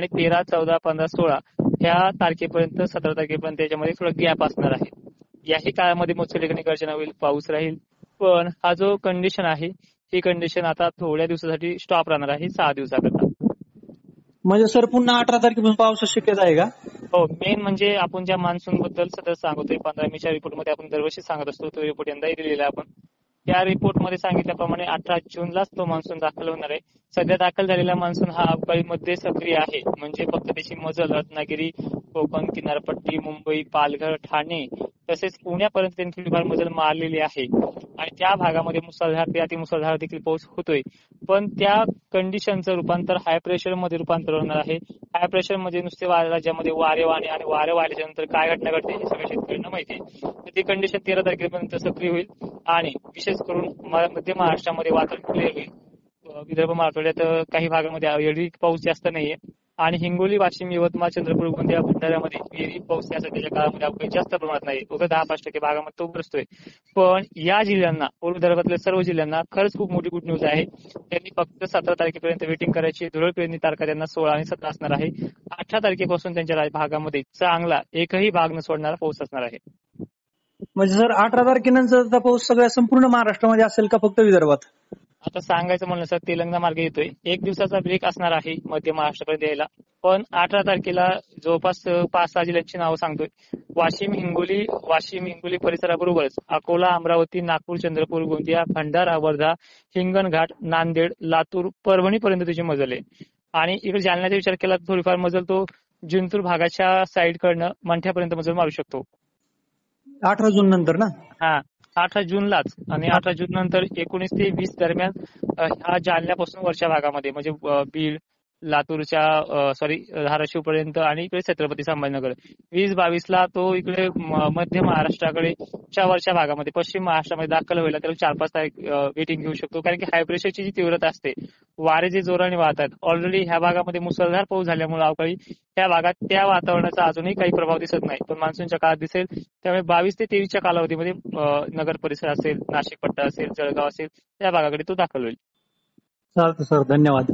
आणि 13, 14, 15, 16 ह्या तारखेपर्यंत 17 तारखेपर्यंत याच्यामध्ये थोडा गॅप असणार आहे. याही काळामध्ये मुसळधार गर्जना होईल, पाऊस राहील. पण हा जो कंडिशन आहे ही कंडिशन आता थोड्या दिवसासाठी स्टॉप राहणार आहे, 6 दिवसाकरता. म्हणजे सर पुन्हा 18 तारखेपासून पावसाची शक्यता आहे का? हो, मेन म्हणजे आपण ज्या मान्सून बद्दल सतत सांगतोय 15 मेच्या रिपोर्टमध्ये आपण दरवर्षी सांगत असतो, तो रिपोर्ट यंदाही दिलेला आहे आपण. त्या रिपोर्टमध्ये सांगितल्याप्रमाणे 18 जूनलाच तो मान्सून दाखल होणार आहे. सध्या दाखल झालेला मान्सून हा अवकाळीमध्ये सक्रिय आहे, म्हणजे फक्त त्याची मजल रत्नागिरी, कोकण किनारपट्टी, मुंबई, पालघर, ठाणे तसेच पुण्यापर्यंत त्यांनी थोडीफार मजल मारलेली आहे आणि त्या भागामध्ये मुसळधार ते अतिमुसळधार देखील पाऊस होतोय. पण त्या कंडिशनचं रूपांतर हाय प्रेशर मध्ये रूपांतर होणार आहे. हाय प्रेशर मध्ये नुसते राज्यामध्ये वारे वाहणे आणि वारे वाढल्याच्या नंतर काय घटना घडते हे सगळ्या शेतकऱ्यांना माहिती आहे. तर ती कंडिशन 13 तारखेपर्यंत सक्रिय होईल आणि विशेष करून मध्य महाराष्ट्रामध्ये वातावरण क्लिअर होईल. विदर्भ मराठवाड्यात काही भागामध्ये एवढी पाऊस जास्त नाहीये आणि हिंगोली, वाशिम, यवतमाळ, चंद्रपूर, गोंदिया, भंडाऱ्यामध्ये विहिरी पाऊस या सध्याच्या काळामध्ये अवकाळी जास्त प्रमाणात नाही. 10-5% भागामध्ये तो बसतोय. पण या जिल्ह्यांना, पूर्व विदर्भातल्या सर्व जिल्ह्यांना खरंच खूप मोठी गुड न्यूज आहे. त्यांनी फक्त 17 तारखेपर्यंत वेटिंग करायची. धुळं पेरणी तारखा त्यांना 16 आणि 17 असणार आहे. 18 तारखेपासून त्यांच्या भागामध्ये चांगला एकही भाग न सोडणारा पाऊस असणार आहे. म्हणजे सर 18 तारखेनंतर पाऊस सगळ्या संपूर्ण महाराष्ट्रामध्ये असेल का फक्त विदर्भात? आता सांगायचं म्हणलं सर, तेलंगणा मार्गे येतोय. 1 दिवसाचा ब्रेक असणार आहे मध्य महाराष्ट्रापर्यंत यायला. पण 18 तारखेला जवळपास 5-6 जिल्ह्यांची नावं सांगतोय. वाशिम हिंगोली परिसराबरोबरच अकोला, अमरावती, नागपूर, चंद्रपूर, गोंदिया, भंडारा, वर्धा, हिंगणघाट, नांदेड, लातूर, परभणी पर्यंत त्याची मजल आहे. आणि इकडे जालन्याचा विचार केला तर थोडीफार मजल तो जिंतूर भागाच्या साईडकडनं मंठ्यापर्यंत मजल मारू शकतो. 18 जून नंतर ना? हा, 18 जूनलाच. आणि 18 जून नंतर 19 ते 20 दरम्यान हा जालन्यापासून वरच्या भागामध्ये म्हणजे बीड, लातूरच्या धाराशिव पर्यंत आणि इकडे छत्रपती संभाजीनगर. 20-22 तो इकडे मध्य महाराष्ट्राकडे वरच्या भागामध्ये पश्चिम महाराष्ट्रामध्ये दाखल व्हायला त्याला 4-5 तारीख वेटिंग घेऊ शकतो. कारण की हाय प्रेशरची जी तीव्रता असते, वारे जे जोराने वाहतात, ऑलरेडी ह्या भागामध्ये मुसळधार पाऊस झाल्यामुळे अवकाळी त्या भागात त्या वातावरणाचा अजूनही काही प्रभाव दिसत नाही, पण मान्सूनच्या काळात दिसेल. त्यामुळे 22 ते 23च्या कालावधीमध्ये नगर परिसर असेल, नाशिक पट्टा असेल, जळगाव असेल, त्या भागाकडे तो दाखल होईल. चालतं सर, धन्यवाद.